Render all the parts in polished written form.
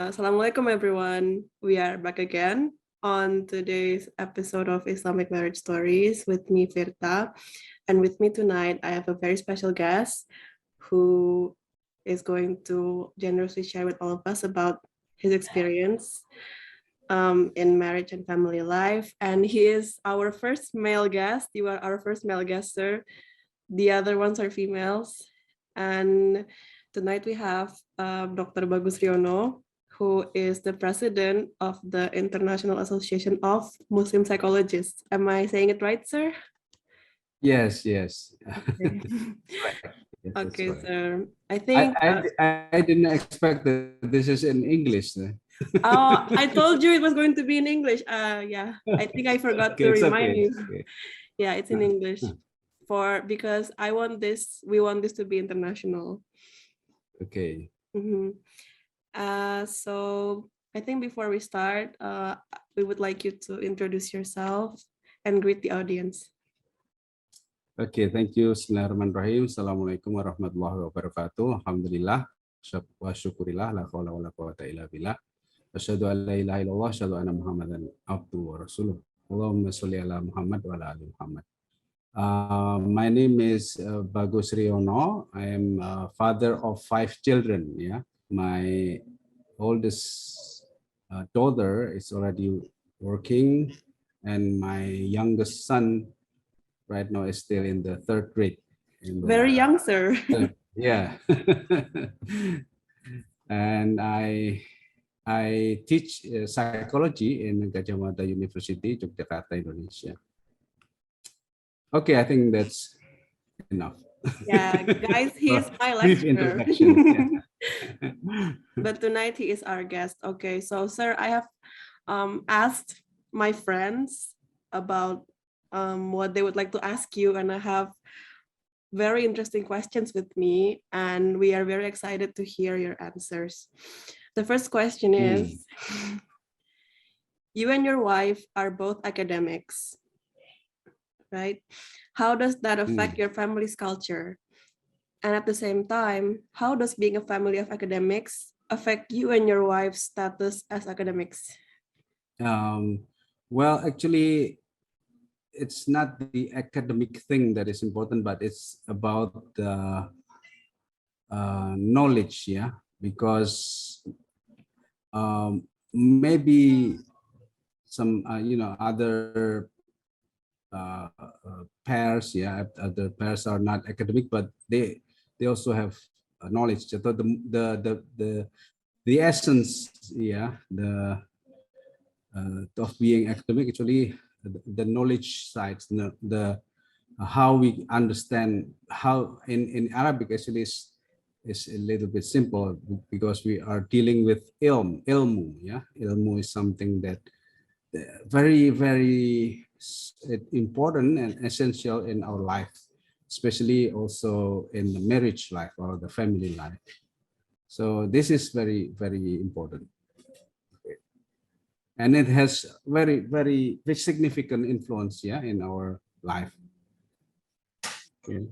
Assalamualaikum everyone. We are back again on today's episode of Islamic Marriage Stories with me, Firta. And with me tonight, I have a very special guest who is going to generously share with all of us about his experience in marriage and family life. And he is our first male guest. You are our first male guest, sir. The other ones are females. And tonight we have Dr. Bagus Riyono, who is the president of the International Association of Muslim Psychologists. Am I saying it right, sir? Yes, yes. Okay, Right. Yes, that's okay, right. sir. I think. I didn't expect that this is in English. Oh, I told you it was going to be in English. Yeah, I think I forgot Okay, to it's remind okay. you. It's okay. Yeah, it's in English because I want this. We want this to be international. Okay. Mm-hmm. So I think before we start, we would like you to introduce yourself and greet the audience. Okay, thank you. Bismillahirrahmanirrahim. Assalamualaikum warahmatullahi wabarakatuh. Alhamdulillah. Wa syukurillah. La khawla wa la quwata illa billah. Asyhadu an la ilaha illallah. Asyhadu anna Muhammadan abduhu wa rasuluh. Allahumma sholli ala Muhammad wa ala ali Muhammad. My name is Bagus Riyono. I am father of 5 children. Yeah, my oldest daughter is already working, and my youngest son right now is still in the 3rd grade. Very young, sir. Yeah, and I teach psychology in Gajah Mada University, Yogyakarta, Indonesia. Okay, I think that's enough. Yeah, guys, he is my Brief lecturer. introduction. But tonight he is our guest. Okay, so sir, I have asked my friends about what they would like to ask you, and I have very interesting questions with me, and we are very excited to hear your answers. The first question is, you and your wife are both academics, right? How does that affect your family's culture? And at the same time, how does being a family of academics affect you and your wife's status as academics? Well, actually, it's not the academic thing that is important, but it's about the knowledge, yeah, because maybe some other pairs, yeah, other pairs are not academic, but they also have knowledge. So the essence, yeah, the of being academic, actually the knowledge sides, the how we understand, how in Arabic actually is a little bit simple, because we are dealing with ilmu, yeah. Ilmu is something that very important and essential in our life, especially also in the marriage life or the family life. So this is very important, and it has very significant influence, yeah, in our life. Okay.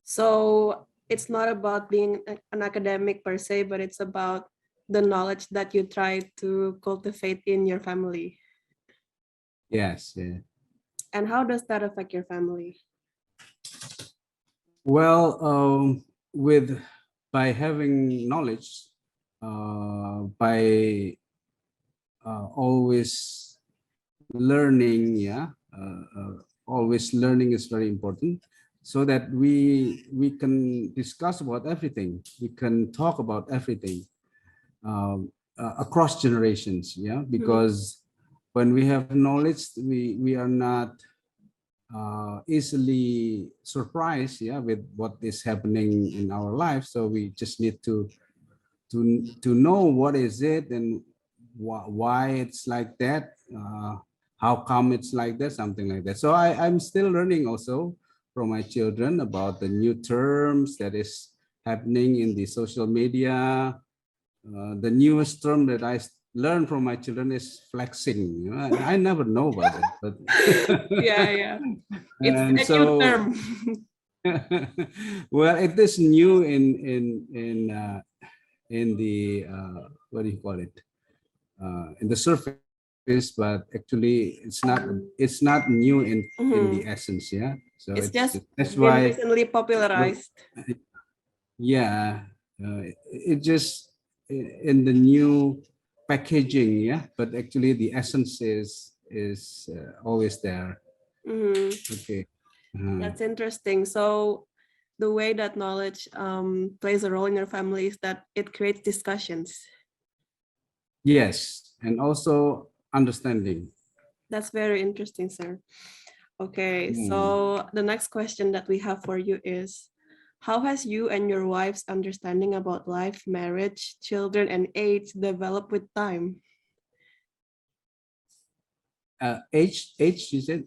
So it's not about being an academic per se, but it's about the knowledge that you try to cultivate in your family. Yes. Yeah. And how does that affect your family? Well, by having knowledge, by always learning, yeah, always learning is very important, so that we can discuss about everything, we can talk about everything across generations, yeah, because when we have knowledge, we are not easily surprised, yeah, with what is happening in our life. So we just need to know what is it, and why it's like that, how come it's like that, something like that. So I'm still learning also from my children about the new terms that is happening in the social media. The newest term that I learned from my children is flexing. You know, I never know about it, but yeah, and it's a new term. well, it is new in the what do you call it, in the surface, but actually it's not new in the Mhm. essence. Yeah, so It's just that's been why recently popularized. yeah, it just in the new packaging. Yeah, but actually the essence is always there. Mhm. Okay. That's interesting. So the way that knowledge plays a role in your family is that it creates discussions. Yes, and also understanding. That's very interesting, sir. Okay, Hmm. so the next question that we have for you is, how has you and your wife's understanding about life, marriage, children, and age developed with time? Age, you said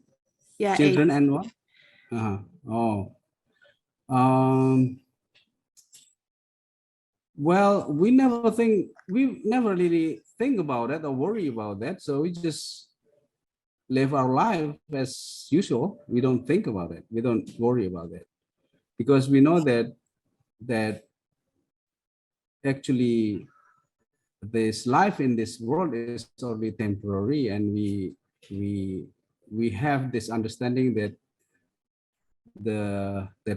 Yeah, children age. and what? Uh-huh. Oh, um, well, we never really think about that or worry about that. So we just live our life as usual. We don't think about it. We don't worry about it because we know that actually this life in this world is only temporary, and we we have this understanding that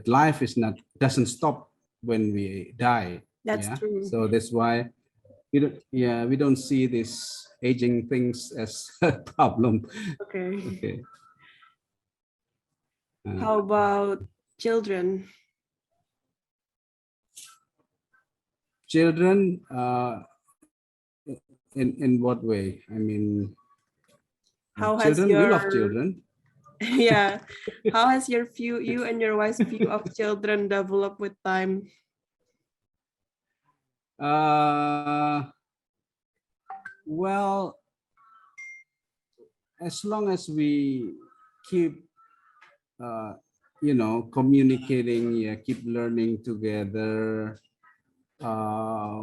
life is not doesn't stop when we die. That's Yeah, true. so that's why we don't see this aging things as a problem. Okay. Okay. uh, How about children? Children, in what way? I mean, How has children, we love your children. yeah, how has your view, you and your wife's view of children developed with time? uh well, as long as we keep communicating, yeah, keep learning together,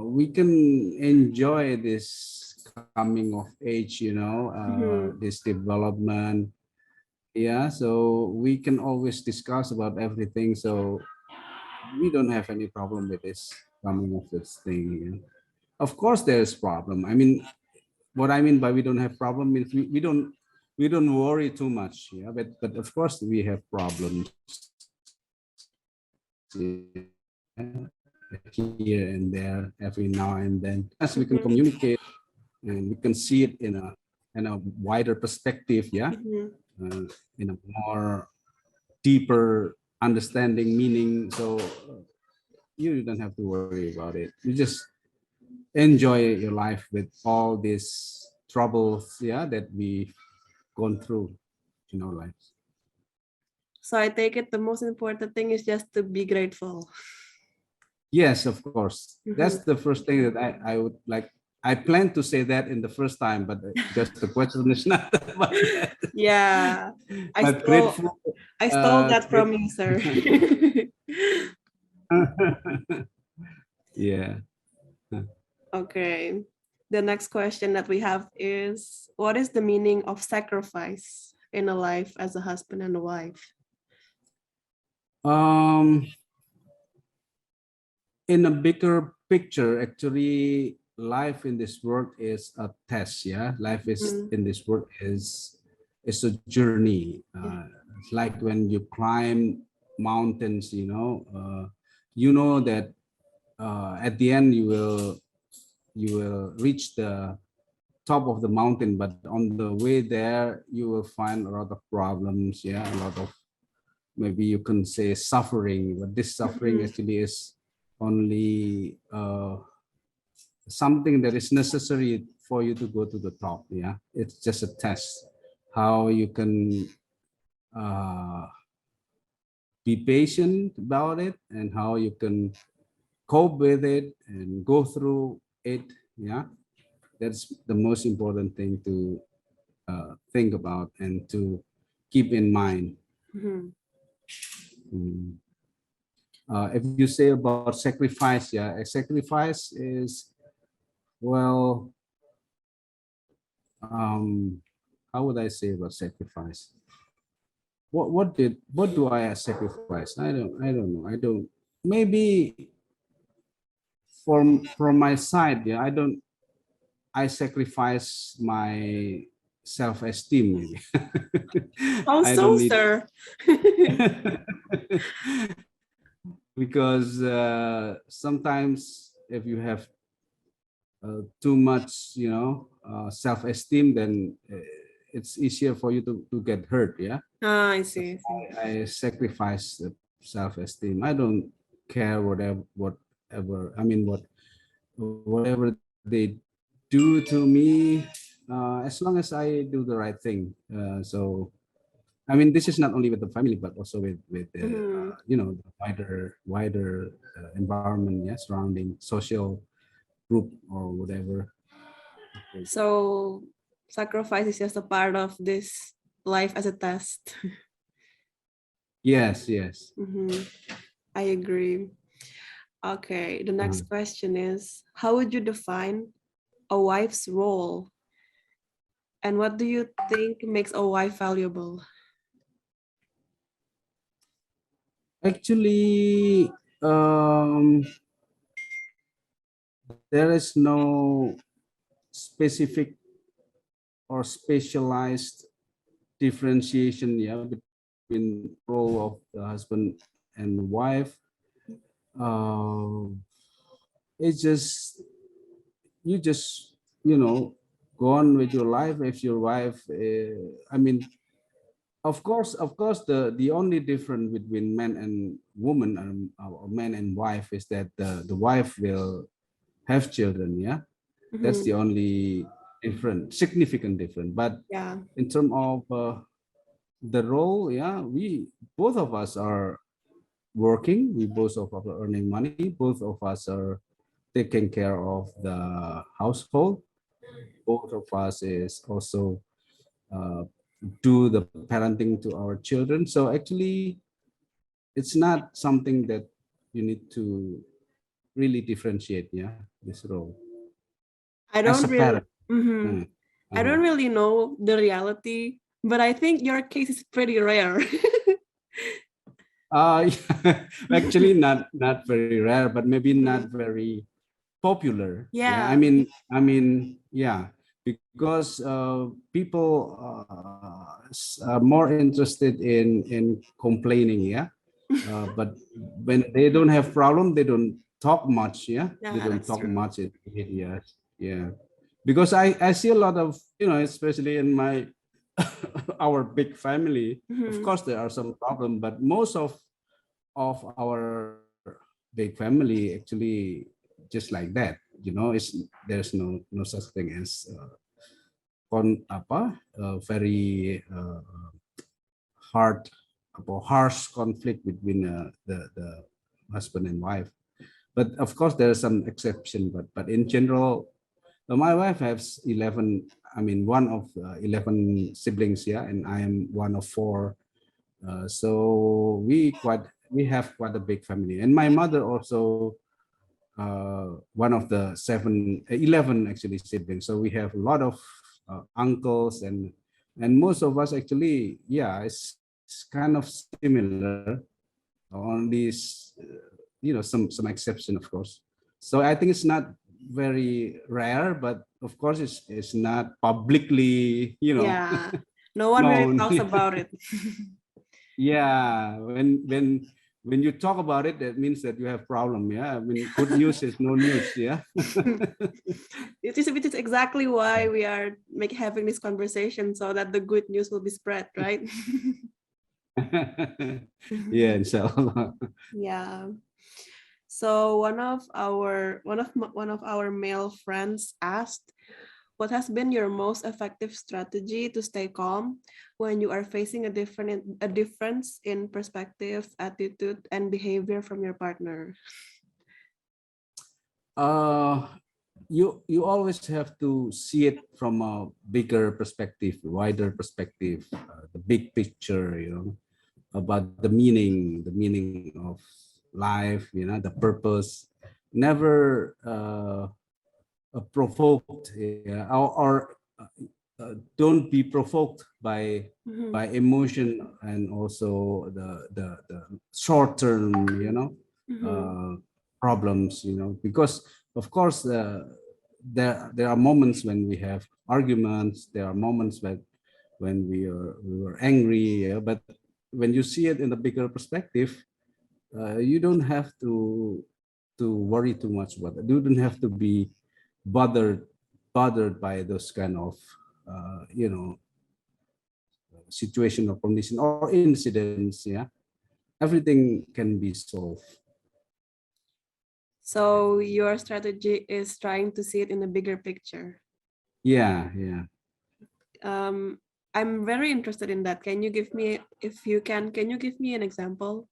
we can enjoy this coming of age, Mhm. this development. Yeah, so we can always discuss about everything. So we don't have any problem with this coming of this thing. Yeah. Of course, there's problem. I mean, what I mean by we don't have problem means we don't worry too much. Yeah, but of course we have problems. Yeah, here and there, every now and then. As we can Mhm. communicate and we can see it in a wider perspective. Yeah, Mhm. in a more deeper understanding meaning. So you don't have to worry about it. You just enjoy your life with all these troubles, yeah, that we've gone through in our lives. So I take it the most important thing is just to be grateful. Yes, of course. That's Mhm. the first thing that I would like. I planned to say that in the first time, but because the question is not about that. Yeah, I But stole grateful, I stole that great. from you, sir. Yeah. Okay. The next question that we have is, what is the meaning of sacrifice in a life as a husband and a wife? Um, in a bigger picture, actually, life in this world is a test. Yeah, life is Mhm. in this world is a journey. Yeah. It's like when you climb mountains. You know that at the end you will reach the top of the mountain, but on the way there you will find a lot of problems. Yeah, a lot of, maybe you can say, suffering, but this suffering Mhm. actually is only something that is necessary for you to go to the top. Yeah, it's just a test how you can uh, be patient about it and how you can cope with it and go through it. Yeah, that's the most important thing to think about and to keep in mind. Mhm. Mm. If you say about sacrifice, yeah, a sacrifice is, well, um, how would I say about sacrifice? What do I sacrifice? I don't know. I don't. Maybe from my side, yeah, I sacrifice my self-esteem maybe. How I so, don't need sir? because sometimes if you have too much, self-esteem, then it's easier for you to get hurt. Yeah, Ah, I see. I see. I sacrifice the self-esteem. I don't care whatever. I mean, whatever they do to me, as long as I do the right thing. So I mean, this is not only with the family, but also with the Mhm. the wider environment, yeah, surrounding social group or whatever. So sacrifice is just a part of this life as a test. Yes, yes. Mhm. I agree. Okay, the Uh, next question is, how would you define a wife's role? And what do you think makes a wife valuable? Actually, there is no specific or specialized differentiation, yeah, between role of the husband and wife. Uh, it's just you just go on with your life. If your wife, I mean, of course, the only difference between man and woman, or man and wife, is that the wife will have children. Yeah, that's the Mhm. only significant difference. But Yeah. in terms of the role, yeah, we both of us are working. We both of us are earning money. Both of us are taking care of the household. Both of us is also uh, do the parenting to our children. So actually, it's not something that you need to really differentiate. Yeah, this role I as don't a really parent. mhm. Mm, I uh-huh. don't really know the reality, but I think your case is pretty rare. Actually, not very rare, but maybe not very popular. Yeah, Yeah. yeah, because people are more interested in complaining. Yeah, but when they don't have problem, they don't talk much. Yeah, they Yeah, don't that's talk true. much in media. Yeah, because I see a lot of, especially in my our big family. Of Mhm. course, there are some problem, but most of our big family actually just like that. It's there's no such thing as very hard or harsh conflict between the husband and wife. But of course, there are some exception. But in general, my wife has 11. I mean, one of 11 siblings. Yeah, and I am one of four. So we have quite a big family, and my mother also one of the 11 actually siblings. So we have a lot of uncles, and most of us actually, yeah, it's kind of similar. On these, some exception, of course. So I think it's not very rare, but of course it's not publicly, Yeah. No one really known. talks about it. Yeah, when you talk about it, that means that you have problem. Yeah, I mean, good news is no news. Yeah. It is exactly why we are having this conversation so that the good news will be spread, right? Yeah, inshallah. Yeah. So one of our male friends asked, "What has been your most effective strategy to stay calm when you are facing a difference in perspective, attitude, and behavior from your partner?" uh you always have to see it from a bigger perspective, wider perspective, the big picture, about the meaning of life, the purpose. Never provoked, yeah, don't be provoked Mhm. by emotion, and also the short term, Mhm. uh, problems, because of course there are moments when we have arguments, there are moments when we were angry, yeah, but when you see it in the bigger perspective, you don't have to worry too much about it. You don't have to be bothered by those kind of situation or condition or incidents. Yeah, everything can be solved. So your strategy is trying to see it in a bigger picture. Yeah. I'm very interested in that. Can you give me, if you can you give me an example?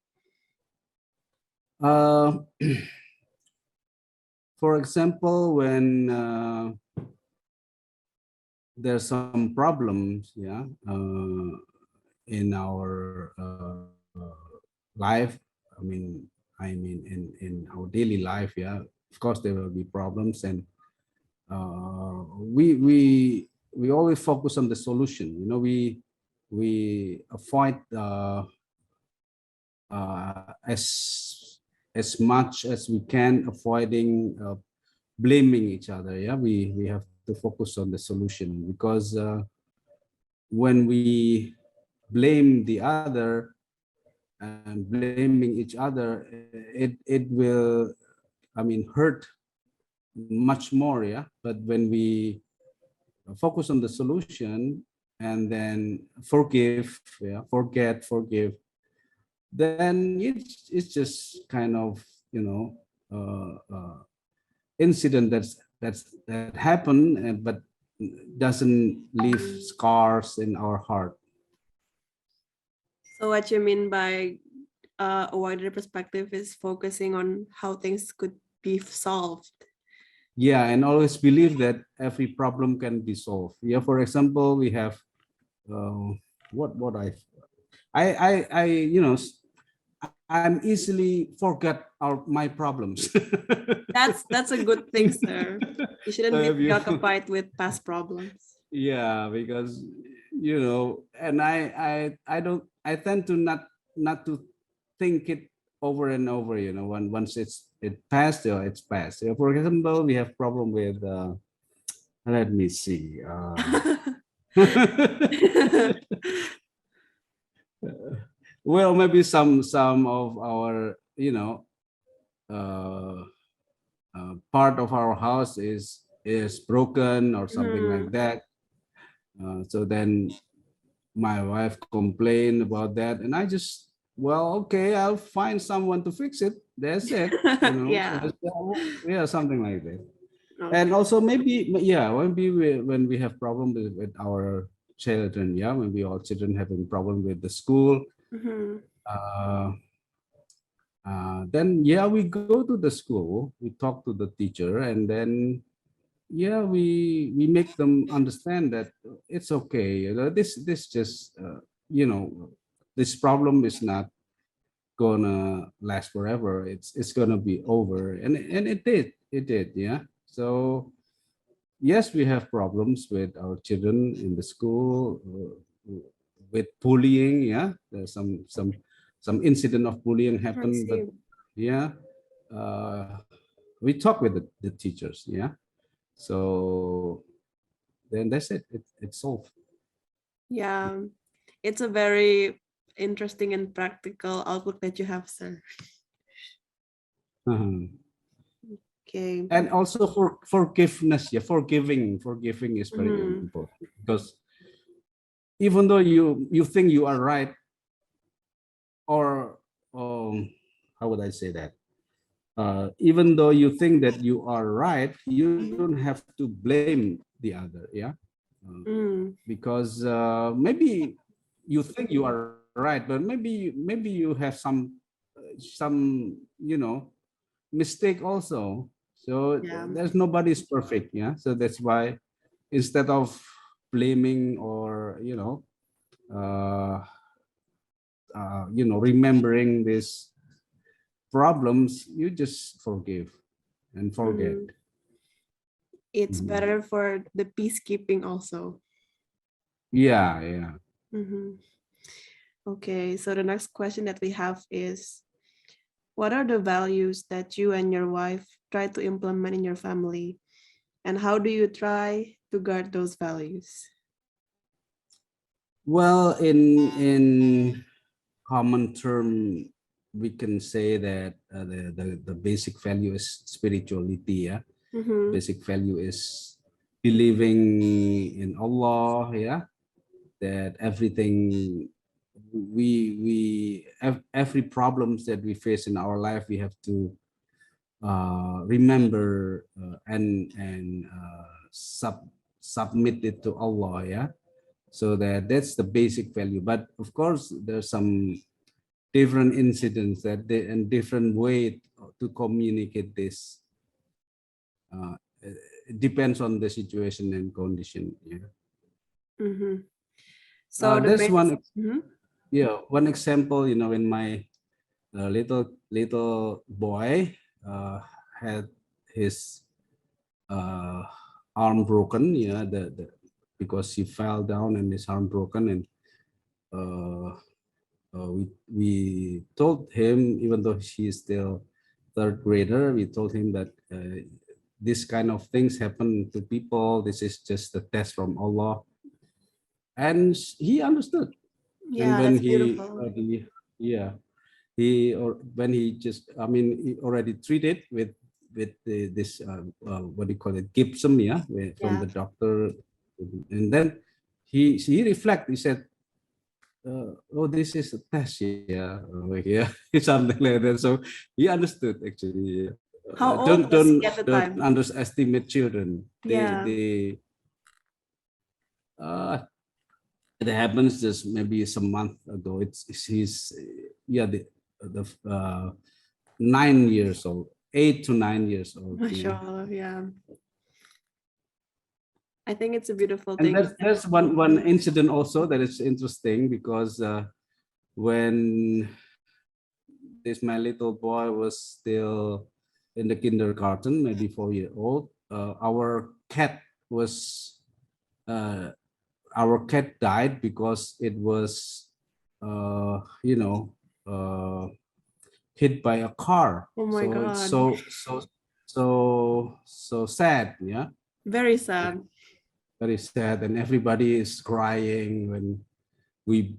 uh, for example, when there's some problems, yeah, in our life. In our daily life, yeah. Of course, there will be problems, and we always focus on the solution. We avoid as much as we can avoiding blaming each other. Yeah, we have to focus on the solution, because when we blame the other and blaming each other, it will, hurt much more. Yeah, but when we focus on the solution and then forgive, yeah, forgive, then it's just kind of, incident that happened, but doesn't leave scars in our heart. So what you mean by a wider perspective is focusing on how things could be solved. Yeah, and always believe that every problem can be solved. Yeah, for example, we have what I I'm easily forget my problems. That's a good thing, sir. You So shouldn't be if you, preoccupied with past problems. yeah, because and I tend to not to think it over and over. Once it passed, it's passed. For example, we have problem with let me see. Well, maybe some of our uh, part of our house is broken or something like Mhm. that. So then my wife complained about that, and I just, well, okay, I'll find someone to fix it. That's it. Yeah. Yeah, something like that. And Okay. also maybe, yeah, when we have problem with our children, yeah, when we all children having problem with the school, Mhm. uh, then yeah, we go to the school, we talk to the teacher, and then yeah, we make them understand that it's okay. This just this problem is not gonna last forever. It's gonna be over, and it did, yeah. So yes, we have problems with our children in the school, with bullying. Yeah, there's some incident of bullying I happen, but see. yeah, uh, we talk with the teachers. Yeah, so then that's it. It's solved. Yeah. It's a very interesting and practical outlook that you have, sir. Mhm. Okay. And also for forgiveness. Yeah, forgiving is very Mhm. important, because even though you think you are right, or how would I say that? Even though you think that you are right, you don't Mhm. have to blame the other. Yeah, uh, Mm. because maybe you think you are right, but maybe you have some mistake also. So Yeah. there's nobody's perfect. Yeah, so that's why instead of blaming or uh, remembering these problems, you just forgive and forget. Mm. It's Mhm. better for the peacekeeping also. Yeah. Mhm. Okay, so the next question that we have is, what are the values that you and your wife try to implement in your family? And how do you try to guard those values? Well, in common term, we can say that the basic value is spirituality. Yeah, Mm-hmm. basic value is believing in Allah. Yeah, that everything every problems that we face in our life, we have to remember and submit it to Allah. Yeah, so that's the basic value. But of course, there's some different incidents that they and different way to communicate this. It depends on the situation and condition. Yeah. Mm-hmm. So the There's base. one, Mm-hmm. yeah, one example. When my little boy had his uh, arm broken. Yeah, the because he fell down and his arm broken, and uh, we told him, even though he's still third grader, we told him that this kind of things happen to people. This is just a test from Allah, and he understood. And Yeah, when that's he, beautiful. yeah, he or when he just, I mean, he already treated with this what do you call it, gypsum, yeah, from Yeah. the doctor, and then he reflect. He said, oh, this is a test, yeah, yeah, something like that. So he understood actually. How old Don't was don't he at the don't time? underestimate children. Yeah. Uh, it happens just maybe some month ago. He's yeah the 9 years old, 8 to 9 years old. Yeah. Mashallah, yeah. I think it's a beautiful And thing. there's one incident also that is interesting because when this my little boy was still in the kindergarten, maybe 4 year old, was uh, our cat died because it was you know uh, hit by a car. Oh my So it's God. so sad. Yeah, Very it's sad. very sad, and everybody is crying when we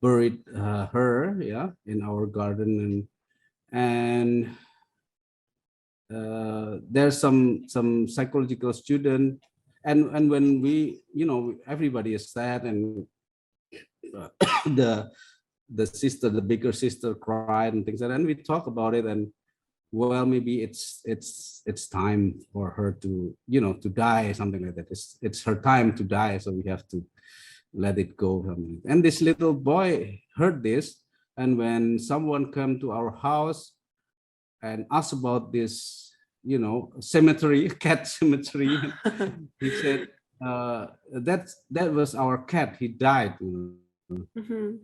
buried her, yeah, in our garden. And there's some psychological student, and when we, everybody is sad, and uh, the the bigger sister cried and things like that, and we talk about it. And well, maybe it's time for her to, to die, something like that. It's her time to die, so we have to let it go. And this little boy heard this, and when someone come to our house and asked about this, cemetery, cat cemetery, he said, that was our cat, he died. Mhm.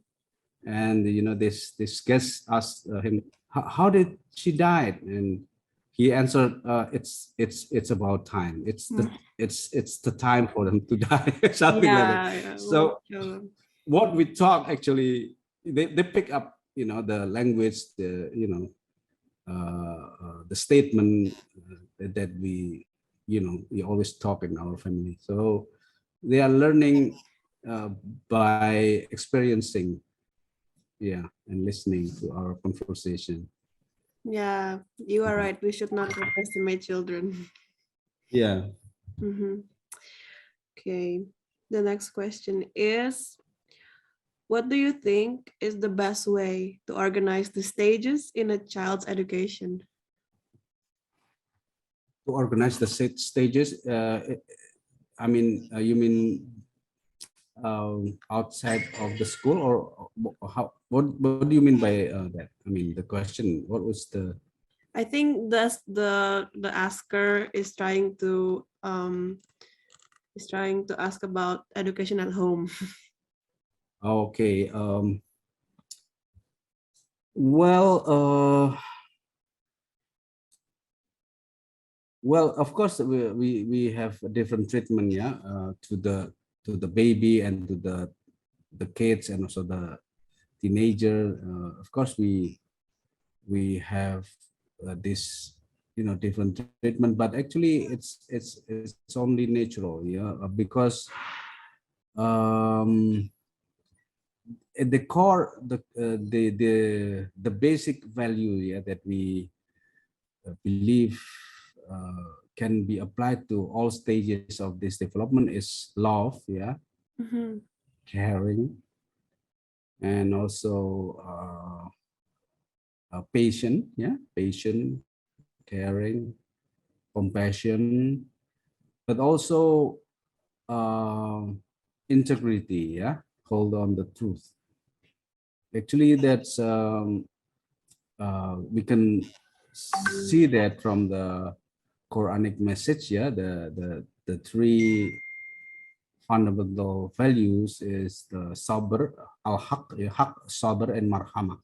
And this guest asked him, how did she die? And he answered, it's about time. Mm. It's the time for them to die, something like that. Yeah, yeah. So Mashallah. what we talk, actually, they pick up, the language, the statement that we always talk in our family. So they are learning by experiencing, yeah, and listening to our conversation. Yeah, you are right. We should not underestimate children. Yeah. Mhm. Okay. The next question is, what do you think is the best way to organize the stages in a child's education? To organize the stages, I mean, you mean outside of the school, or how? What do you mean by that? I mean, the question. What was the? I think the asker is trying to ask about education at home. Okay. Well, well, of course, we have a different treatment, yeah, to the baby and to the kids, and also the teenager. Of course, we have this, different treatment, but actually it's only natural, because um, at the core, the basic value, that we believe can be applied to all stages of this development is love, Mm-hmm. caring, and also patient, patient, caring, compassion, but also integrity, hold on the truth. Actually, that's we can see that from the Quranic message, the three fundamental values is the sabr, al-haq, haq, sabr, and marhamah.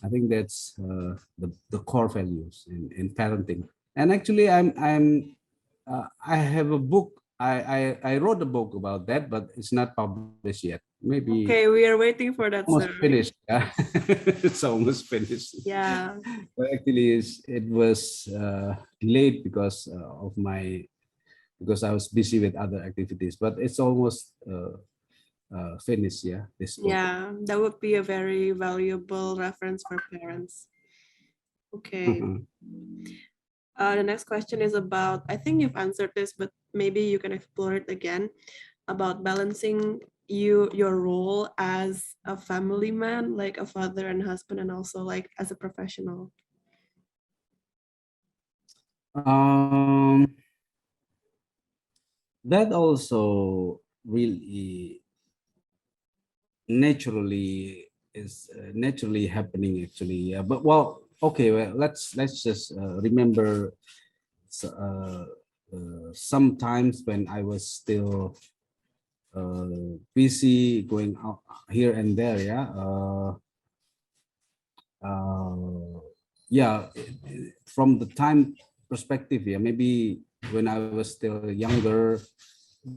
I think that's the core values in parenting. And actually, I have a book. I wrote a book about that, but it's not published yet. Maybe Okay, we are waiting for that, almost sir. finished. Yeah, it's almost finished. Yeah. But actually, it was delayed because I was busy with other activities. But it's almost finished. Yeah, this book. Yeah, that would be a very valuable reference for parents. Okay. The next question is about, I think you've answered this, but maybe you can explore it again, about balancing your role as a family man, like a father and husband, and also like as a professional. Um, that also really naturally happening, actually. Yeah, but well, okay, well, let's just remember sometimes when I was still busy going out here and there, yeah, from the time perspective, maybe when I was still younger,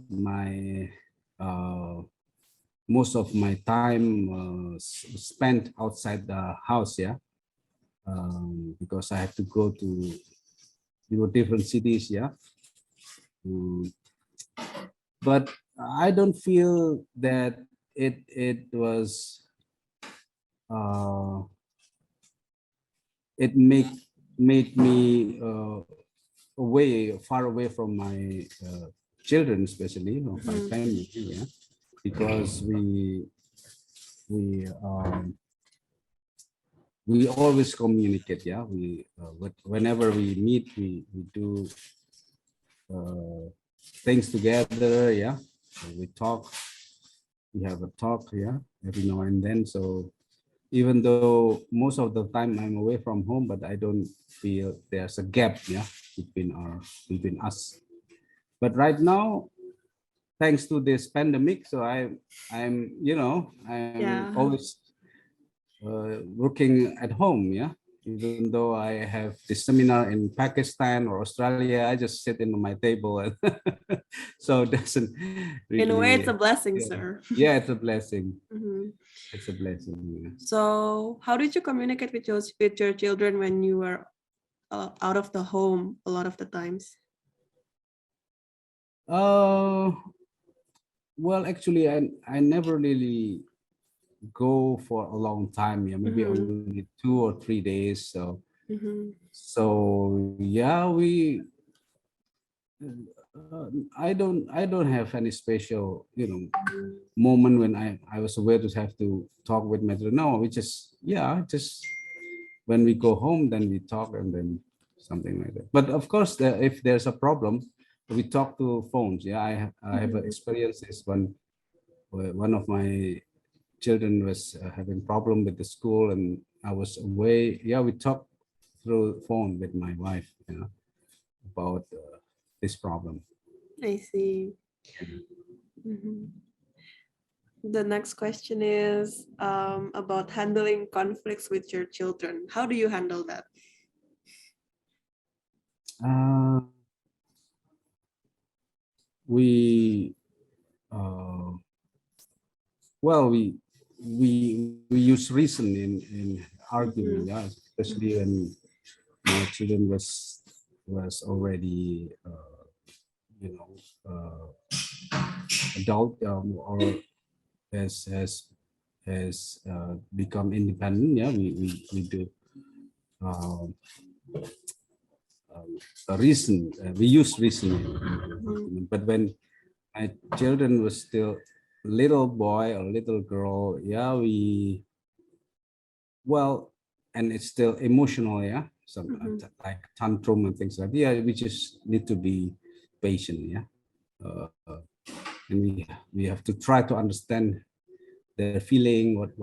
my most of my time spent outside the house, because I had to go to different cities, Mm, but I don't feel that it was uh, it made me far away from my children, especially, my Mhm. family, because we we always communicate, whenever we meet, we do things together, we talk, we have a talk, every now and then. So even though most of the time I'm away from home, but I don't feel there's a gap, between us. But right now, thanks to this pandemic, so I'm Yeah. always working at home, even though I have this seminar in Pakistan or Australia, I just sit in my table, and so it doesn't In a way, it's really, a blessing, yeah, sir. it's a blessing. Mhm. It's a blessing. So, how did you communicate with your children when you were out of the home a lot of the times? Uh, well, actually, I never really go for a long time. Yeah, maybe Mm-hmm. only 2 or 3 days. So Mm-hmm. yeah, we. I don't have any special moment when I was aware to have to talk with my children. No, we just when we go home, then we talk, and then something like that. But of course, if there's a problem, we talk to phones. Yeah, I have Mm-hmm. experienced this one. One of my children was having problem with the school, and I was away. Yeah, we talked through phone with my wife, about this problem. I see. Mm-hmm. The next question is about handling conflicts with your children. How do you handle that? Uh, we uh, well we use reason in argument, Mm-hmm. especially when my children was already you know adult, or has become independent. Yeah, we do um, we use reason, Mhm. but when my children was still little boy or little girl, yeah, well, and it's still emotional, yeah, some Mhm. like tantrum and things like that. Yeah, we just need to be patient, yeah, uh, and we have to try to understand their feeling, what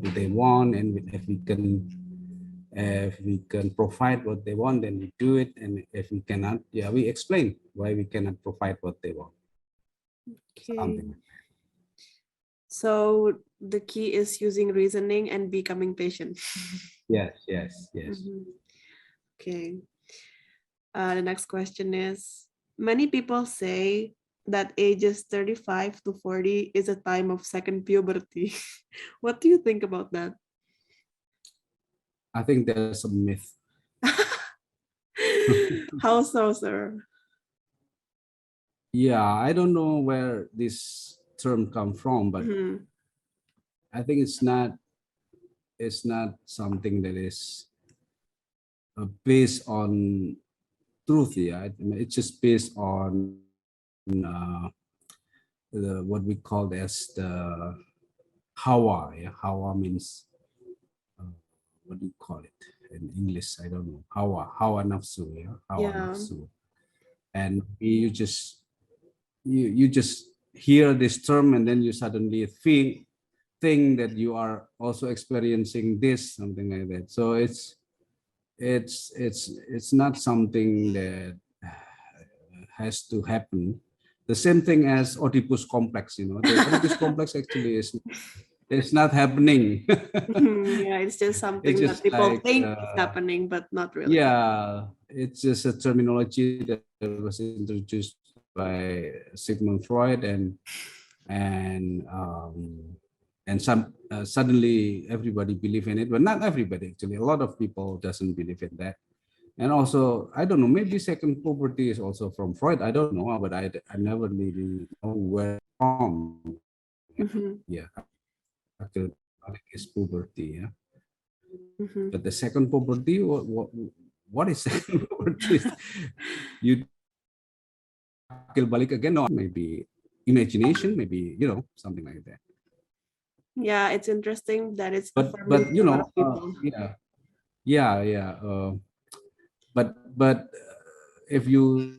do they want, and if we can provide what they want, then we do it, and if we cannot, yeah, we explain why we cannot provide what they want, Okay. something. So the key is using reasoning and becoming patient. Yes, yes, yes. Mhm. Okay. The next question is, many people say that ages 35 to 40 is a time of second puberty. What do you think about that? I think there's a myth. How so, sir? Yeah, I don't know where this term come from, but Mhm. I think it's not something that is based on truth. Yeah, it's just based on what we call as the hawa. Yeah, hawa means uh, what do you call it in English? I don't know. Hawa nafsu. Yeah, hawa Yeah. nafsu. And you just hear this term, and then you suddenly think that you are also experiencing this, something like that. So it's not something that has to happen. The same thing as Oedipus complex, the Oedipus complex actually is it's not happening. Yeah, it's just It's something that just people like think is happening, but not really. yeah, it's just a terminology that was introduced by Sigmund Freud, and suddenly everybody believe in it, but not everybody actually. A lot of people doesn't believe in that. And also, I don't know, maybe second puberty is also from Freud. I don't know, but I never really know where from. Mhm. Yeah, actually, is puberty. Yeah, Mhm. but the second puberty, what is second puberty? You akil balik again? No, maybe imagination, maybe something like that. Yeah, it's interesting that it's affirming But for a lot of people. yeah, yeah. But if you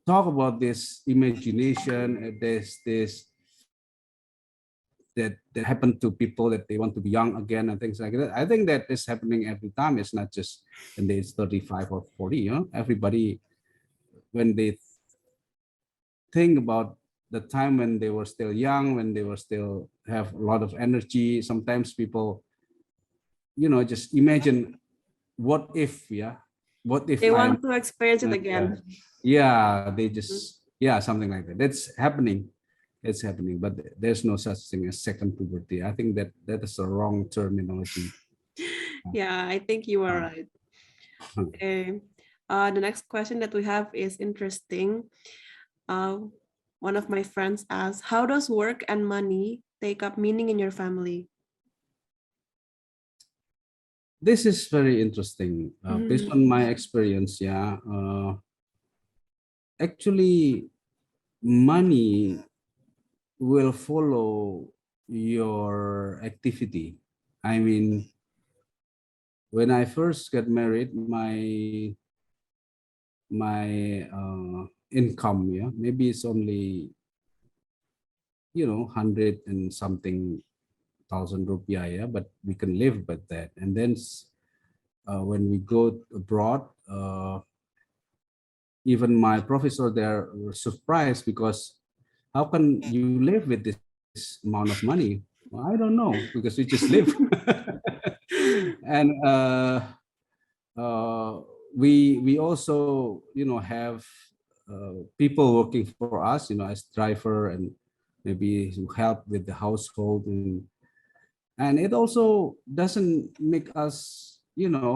talk about this imagination, there's this that happened to people that they want to be young again and things like that. I think that is happening every time. It's not just when they're 35 or 40. Everybody, when they think about the time when they were still young, when they were still have a lot of energy, sometimes people, just imagine what if, yeah, what if They I'm want to experience it yeah, again. yeah, they just, yeah, something like that. That's happening. It's happening, but there's no such thing as second puberty. I think that is a wrong terminology. Yeah, I think you are Uh, right. Okay. The next question that we have is interesting. Uh, One of my friends asked, how does work and money take up meaning in your family? this is very interesting. Based Mhm. on my experience, yeah, actually, money will follow your activity. I mean, when I first got married, my income, yeah, maybe it's only 100 and something thousand rupiah, yeah, but we can live with that. And then when we go abroad, even my professor there were surprised because how can you live with this amount of money? Well, I don't know, because we just live. And uh, we also have people working for us, as driver, and maybe who help with the household, and it also doesn't make us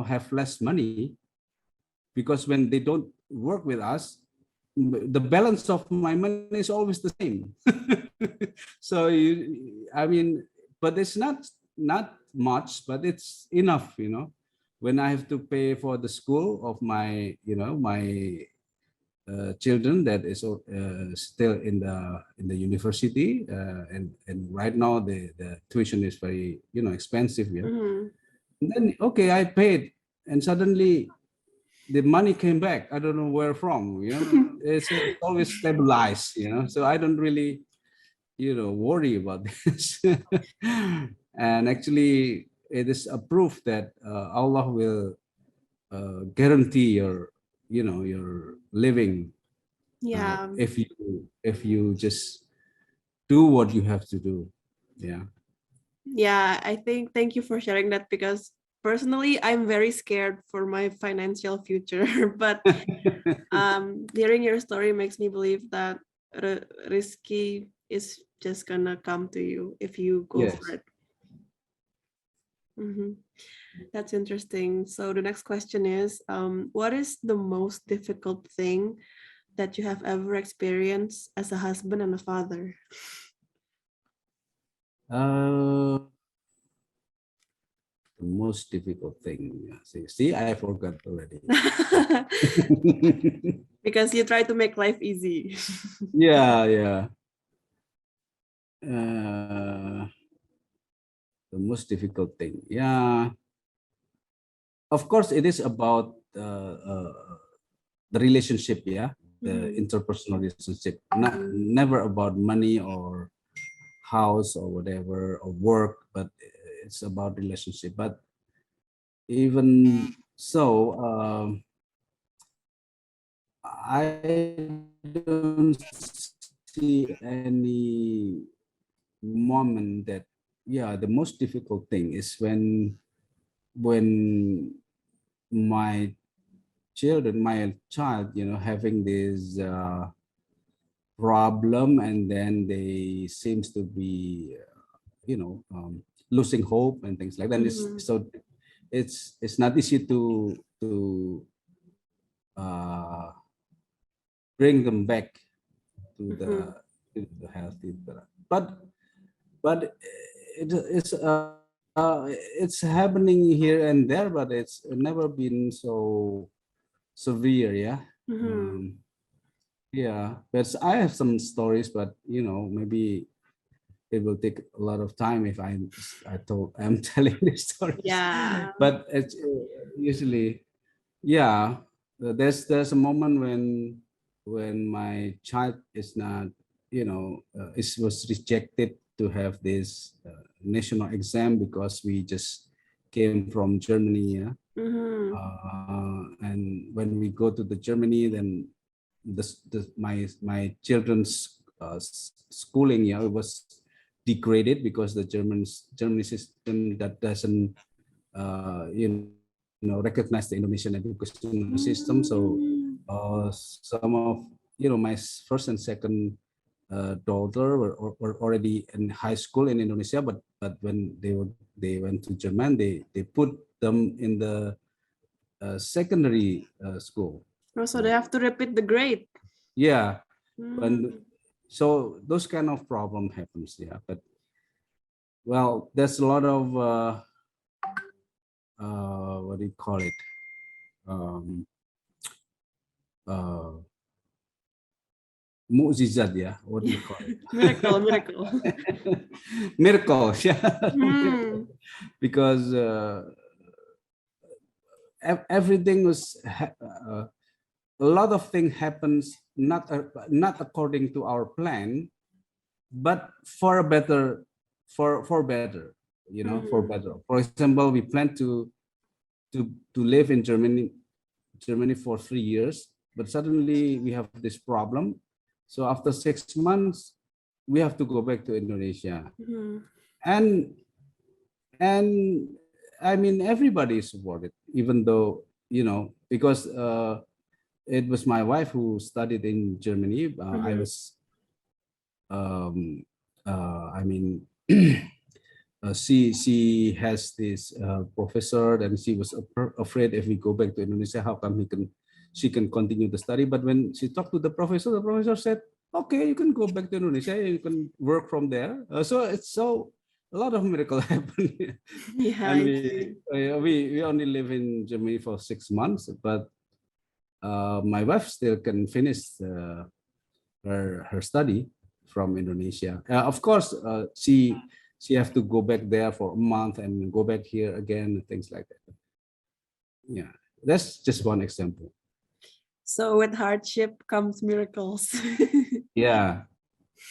have less money, because when they don't work with us, the balance of my money is always the same. So but it's not much, but it's enough, when I have to pay for the school of my children that is still in the university, and right now the tuition is very expensive. Yeah. Mhm. And then okay, I paid, and suddenly the money came back. I don't know where from. It's always stabilized. So I don't really worry about this. And actually, it is a proof that Allah will guarantee your living, Yeah. if you just do what you have to do. Yeah. Yeah, I think thank you for sharing that, because personally I'm very scared for my financial future. But hearing your story makes me believe that risky is just gonna come to you if you go for Yes. it. Mhm. That's interesting. So the next question is, what is the most difficult thing that you have ever experienced as a husband and a father? uh the most difficult thing. Yeah. See, I forgot already. Because you try to make life easy. Yeah, yeah. uh the most difficult thing, yeah, of course it is about the relationship, yeah, the Mhm. interpersonal relationship, never about money or house or whatever or work, but it's about relationship. But even so, I don't see any moment that, yeah, the most difficult thing is when my my child, having this problem, and then they seems to be losing hope and things like that. Mhm. So it's not easy to uh, bring them back to Mhm. the healthy. But it's happening here and there, but it's never been so severe. Yeah. Mhm. um, yeah, but I have some stories, but maybe it will take a lot of time if I'm telling this stories. Yeah. But it's usually, yeah, there's a moment when my child is not, was rejected to have this national exam, because we just came from Germany. Yeah. Mhm. And when we go to the Germany, then my children's schooling, yeah, it was degraded, because the Germany system that doesn't recognize the Indonesian educational system. So Mm. some of my first and second daughter were already in high school in Indonesia, but when they went to German, they put them in the secondary school. Oh, so they So have to repeat the grade. yeah, when Mm. so those kind of problem happens. Yeah, but well, there's a lot of what do you call it? Um, uh, Mu'jizat, yeah. What do you call it? Miracle, miracle. Miracles, yeah. Hmm. Because everything was a lot of things happens not according to our plan, but for a better, for better, for Mhm. better. For example, we plan to live in Germany for 3 years, but suddenly we have this problem. So after 6 months, we have to go back to Indonesia. Mhm. and and I mean, everybody is supported, even though, because it was my wife who studied in Germany. I Mhm. was, I mean, she has this professor, and she was afraid if we go back to Indonesia, how come she can continue the study. But when she talked to the professor said, okay, you can go back to Indonesia, you can work from there. So a lot of miracle happened. Yeah, And I see. we only live in Germany for 6 months, but my wife still can finish her study from Indonesia. Of course, she have to go back there for a month and go back here again, things like that. Yeah, that's just one example. So with hardship comes miracles. Yeah,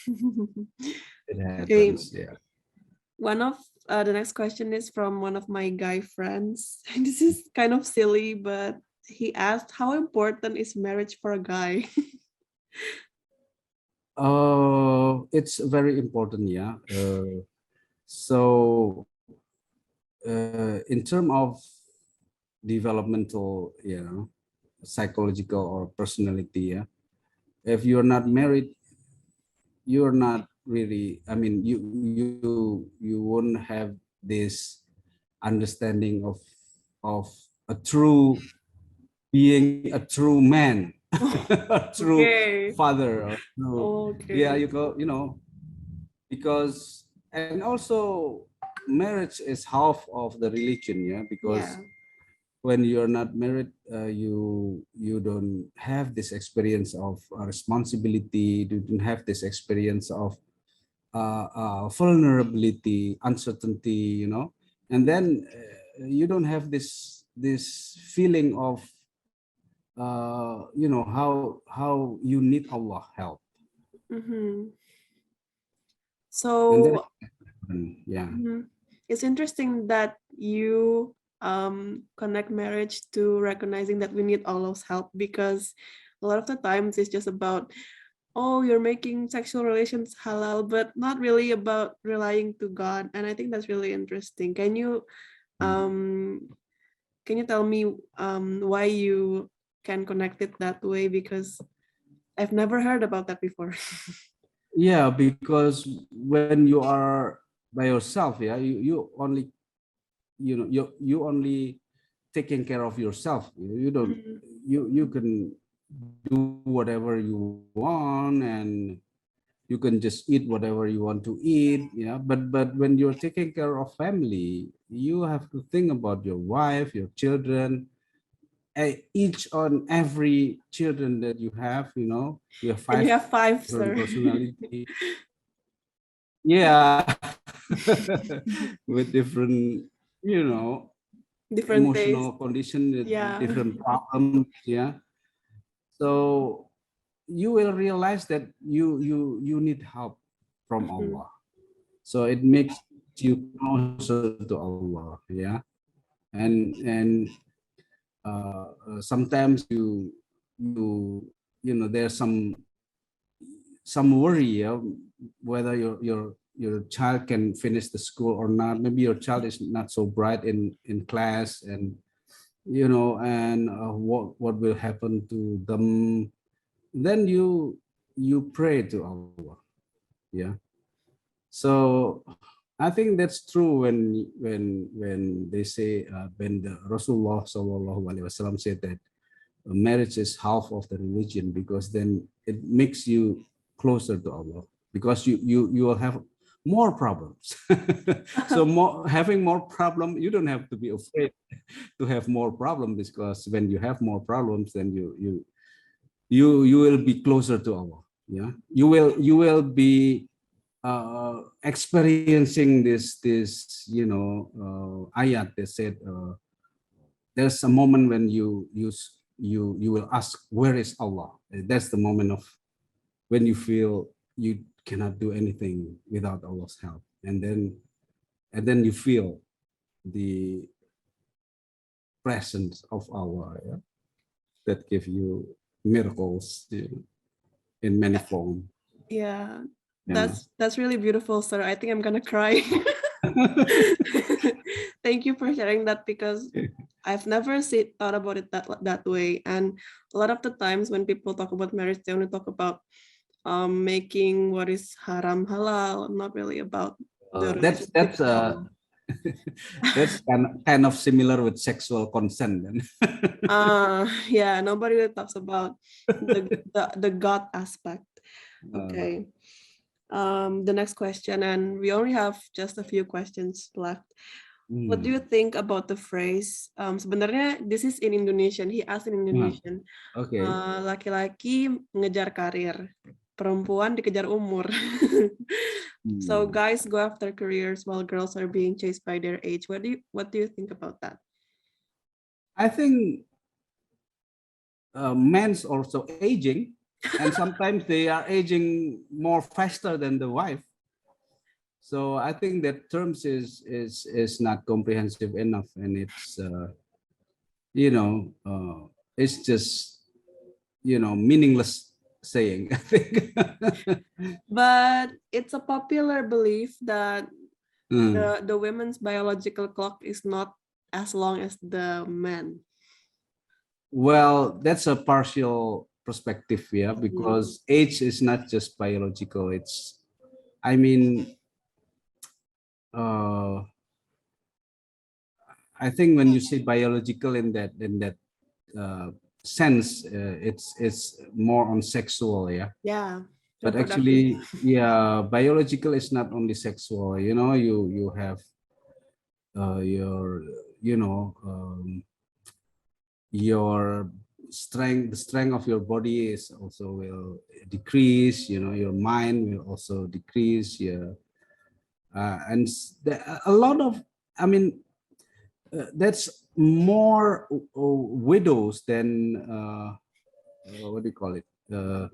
it Okay, happens. Yeah. one of the next question is from one of my guy friends. This is kind of silly, but he asked, how important is marriage for a guy? It's very important. Yeah. So in terms of developmental, psychological or personality, yeah, if you're not married, you're not really, I mean, you won't have this understanding of a true being, a true man, a true Okay. father, or true, yeah, Okay. because, and also marriage is half of the religion, yeah, because Yeah. when you're not married, you don't have this experience of responsibility, you don't have this experience of vulnerability, uncertainty, and then you don't have this feeling of how you need Allah help, Mm-hmm. and then So yeah. mhm, it's interesting that you connect marriage to recognizing that we need Allah's help, because a lot of the times it's just about, oh, you're making sexual relations halal, but not really about relying to God. And I think that's really interesting. Um can you tell me why you can connect it that way? Because I've never heard about that before. Yeah, because when you are by yourself, yeah, you only, you only taking care of yourself. You don't, Mhm. you can do whatever you want, and you can just eat whatever you want to eat, yeah, but when you're taking care of family, you have to think about your wife, your children, each on every children that you have, you have And you five have five, different sir. personality, yeah. With different, Different taste. emotional condition, Yeah. different problems, yeah. So you will realize that you need help from Mhm. Allah. So it makes you closer to Allah, yeah. And sometimes you there's some worry, yeah, whether your child can finish the school or not. Maybe your child is not so bright in class, and and what will happen to them. Then you pray to Allah, yeah. So I think that's true when they say, when the Rasulullah Sallallahu Alaihi Wasallam said that marriage is half of the religion, because then it makes you closer to Allah, because you will have more problems. So having more problem, you don't have to be afraid to have more problems, because when you have more problems, then you will be closer to Allah. Yeah, you will be experiencing this ayat that said, there's a moment when you will ask, where is Allah? That's the moment of when you feel you cannot do anything without Allah's help, and then you feel the presence of Allah, yeah, that give you miracles, in many forms. Yeah. Yeah. That's really beautiful, sir. I think I'm gonna cry. Thank you for sharing that, because I've never thought about it that way. And a lot of the times when people talk about marriage, they only talk about making what is haram halal, not really about the That's relationship trauma. that's kind of similar with sexual consent. Then. Yeah, nobody really talks about the God aspect. Uh, Okay. The next question, and we only have just a few questions left. What do you think about the phrase? Sebenarnya this is in Indonesian. He asked in Indonesian. okay. Laki-laki ngejar karir, perempuan dikejar umur. So guys go after careers while girls are being chased by their age. What do you think about that? I think men's also aging, and sometimes they are aging more faster than the wife. So I think that terms is not comprehensive enough, and it's it's just meaningless saying. I think. But it's a popular belief that Mm. the women's biological clock is not as long as the men. Well, that's a partial perspective, yeah, because age is not just biological. It's, I mean, uh, I think when you say biological in that sense, it's more on sexual, yeah. Yeah, But reproductive. actually, yeah, biological is not only sexual. You have your your strength, the strength of your body is also will decrease. Your mind will also decrease. Yeah, and a lot of, I mean, that's more widows than what do you call it? What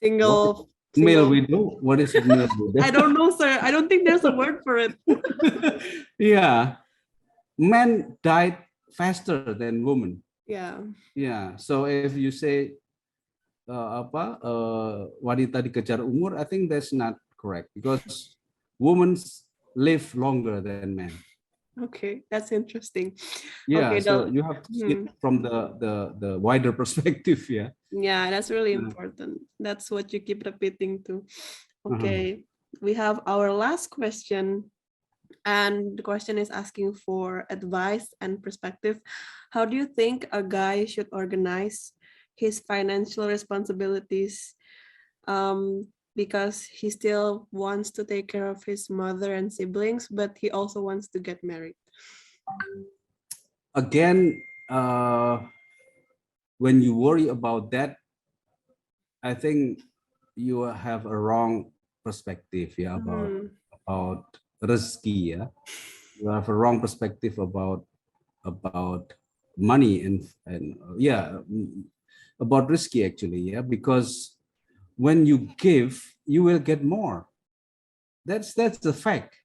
Single, male single. widow? What is male widow? I don't know, sir. I don't think there's a word for it. Yeah, men died faster than women. Yeah. Yeah, so if you say wanita dikejar umur, I think that's not correct because women live longer than men. Okay, that's interesting. Yeah, Okay, so you have to see it from the wider perspective. Yeah. yeah, that's really Uh, important. That's what you keep repeating too. uh-huh. Okay, we have our last question, and the question is asking for advice and perspective. How do you think a guy should organize his financial responsibilities, because he still wants to take care of his mother and siblings, but he also wants to get married? Again, when you worry about that, I think you have a wrong perspective, yeah, about rezeki, yeah. You have a wrong perspective about money and yeah, about risky actually, yeah, because when you give, you will get more. That's the fact.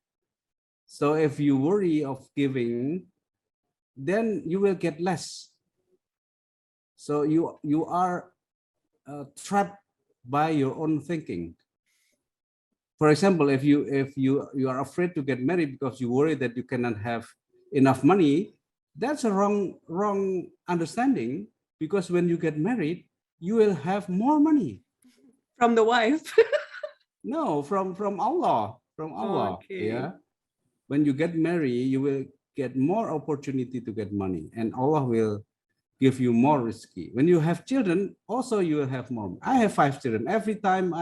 So if you worry of giving, then you will get less. So you are trapped by your own thinking. For example, if you are afraid to get married because you worry that you cannot have enough money, that's a wrong understanding, because when you get married, you will have more money. From the wife. No, from Allah, Okay. yeah. When you get married, you will get more opportunity to get money, and Allah will give you more risky. When you have children, also you will have more. I have 5 children. Every time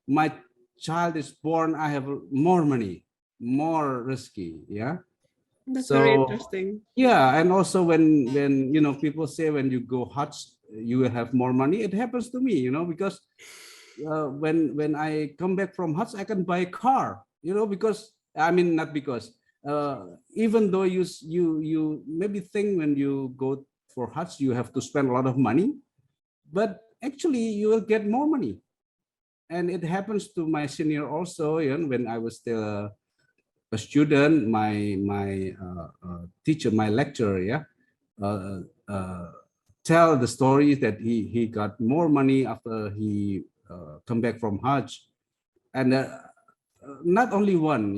my child is born, I have more money, more risky. Yeah. That's very So interesting. yeah, and also when people say when you go Hajj, you will have more money. It happens to me, because when I come back from Hajj, I can buy a car, because I mean not because even though you maybe think when you go for Hajj you have to spend a lot of money, but actually you will get more money. And it happens to my senior also, when I was still a student, my teacher, my lecturer, yeah, uh, uh, tell the story that he got more money after he come back from Hajj. And not only one,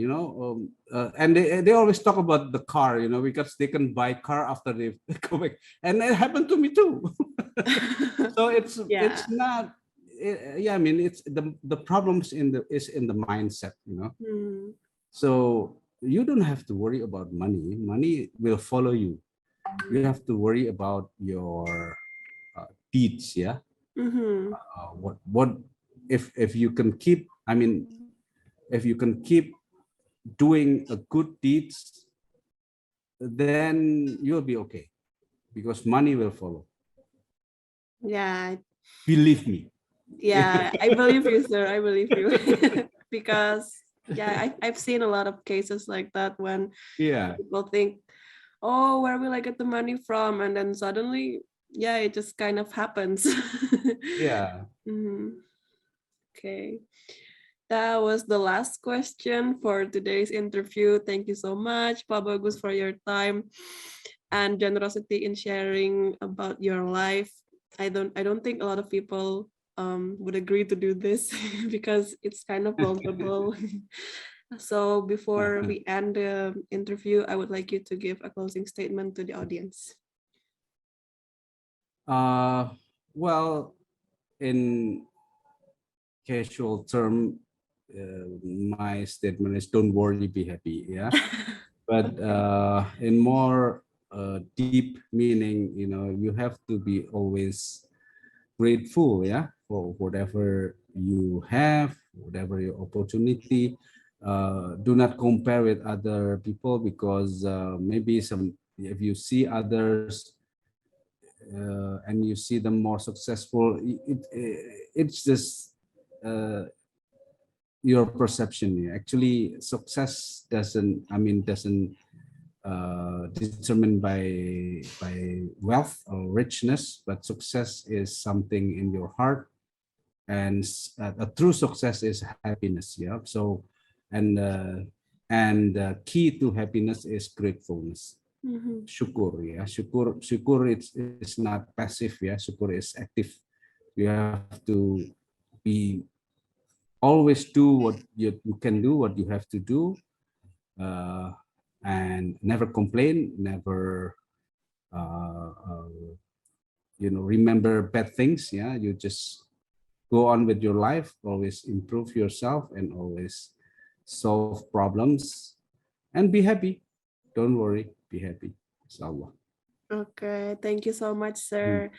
and they always talk about the car, because they can buy car after they go back. And it happened to me too. So it's Yeah. not, yeah, I mean, it's the problems is in the mindset, you know. Mm. So you don't have to worry about money. Money will follow you. You have to worry about your deeds, yeah. Mm-hmm. What if you can keep, I mean, if you can keep doing a good deeds, then you'll be okay, because money will follow. Yeah, Believe me. yeah, I believe you, sir. I believe you. Because yeah, I've seen a lot of cases like that when Yeah. people think, oh, where will I get the money from? And then suddenly, yeah, it just kind of happens. Yeah. Mhm. Okay. That was the last question for today's interview. Thank you so much, Pak Bagus, for your time and generosity in sharing about your life. I don't think a lot of people would agree to do this because it's kind of vulnerable. So before we end the interview, I would like you to give a closing statement to the audience. Uh, well, in casual term, my statement is don't worry, be happy. Yeah. But Okay. in more deep meaning, you know, you have to be always grateful, yeah, for whatever you have, whatever your opportunity. Do not compare with other people, because maybe some, if you see others and you see them more successful, it's just uh, your perception. Yeah. Actually, success doesn't, I mean, doesn't determined by wealth or richness, but success is something in your heart, and a true success is happiness. Yeah. So, and key to happiness is gratefulness. Mhm. Syukur, ya. Syukur it's not passive, ya. Syukur is active. You have to be always do what you can do, what you have to do, uh, and never complain, never remember bad things. Yeah, you just go on with your life, always improve yourself, and always solve problems, and be happy. Don't worry, be happy. Inshallah. Okay, thank you so much, Hmm. sir.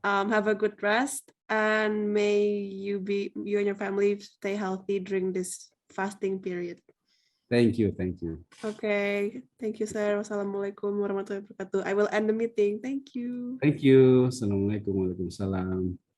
Have a good rest, and may you and your family stay healthy during this fasting period. Thank you, thank you. Okay, thank you, sir. Wassalamualaikum warahmatullahi wabarakatuh. I will end the meeting. Thank you. Thank you. Assalamualaikum warahmatullahi wabarakatuh.